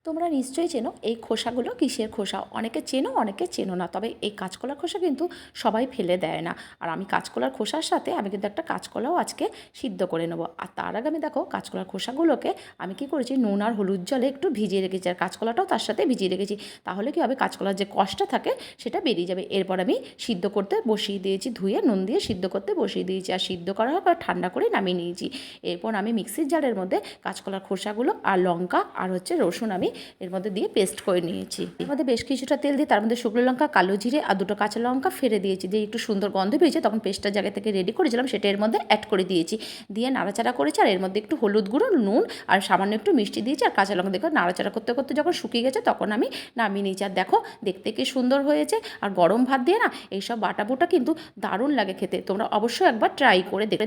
তোমরা নিশ্চয়ই চেনো এই খোসাগুলো কিসের খোসা। অনেকে চেনো, অনেকে চেনো না। তবে এই কাঁচকলার খোসা কিন্তু সবাই ফেলে দেয় না। আর আমি কাঁচকলার খোসার সাথে আমি কিন্তু একটা কাঁচকলাও আজকে সিদ্ধ করে নেবো। আর তার আগে আমি দেখো কাঁচকলার খোসাগুলোকে আমি কি করেছি, নুন আর হলুদ জলে একটু ভিজিয়ে রেখেছি, আর কাঁচকলাটাও তার সাথে ভিজিয়ে রেখেছি। তাহলে কি হবে, কাঁচকলার যে কষটা থাকে সেটা বেরিয়ে যাবে। এরপর আমি সিদ্ধ করতে বসিয়ে দিয়েছি, ধুয়ে নুন দিয়ে সিদ্ধ করতে বসিয়ে দিয়েছি। আর সিদ্ধ করা হোক আর ঠান্ডা করে নামিয়ে নিয়েছি। এরপর আমি মিক্সির জারের মধ্যে কাঁচকলার খোসাগুলো আর লঙ্কা আর রসুন আমি এর মধ্যে দিয়ে পেস্ট করে নিয়েছি। এর মধ্যে বেশ কিছুটা তেল দিয়ে তার মধ্যে শুকনো লঙ্কা, কালো জিরে আর দুটো কাঁচা লঙ্কা ফেলে দিয়েছি, দিয়ে একটু সুন্দর গন্ধ পেয়েছে। তখন পেস্টটা জায়গা থেকে রেডি করেছিলাম সেটা এর মধ্যে অ্যাড করে দিয়েছি, দিয়ে নাড়াচাড়া করেছি। আর এর মধ্যে একটু হলুদ গুঁড়ো, নুন আর সামান্য একটু মিষ্টি দিয়েছি, আর কাঁচা লঙ্কা। দেখো নাড়াচাড়া করতে করতে যখন শুকিয়ে গেছে তখন আমি নামিয়ে নিয়েছি। আর দেখো দেখতে কি সুন্দর হয়েছে। আর গরম ভাত দিয়ে না এইসব বাটা বুটা কিন্তু দারুণ লাগে খেতে। তোমরা অবশ্যই একবার ট্রাই করে দেখবে।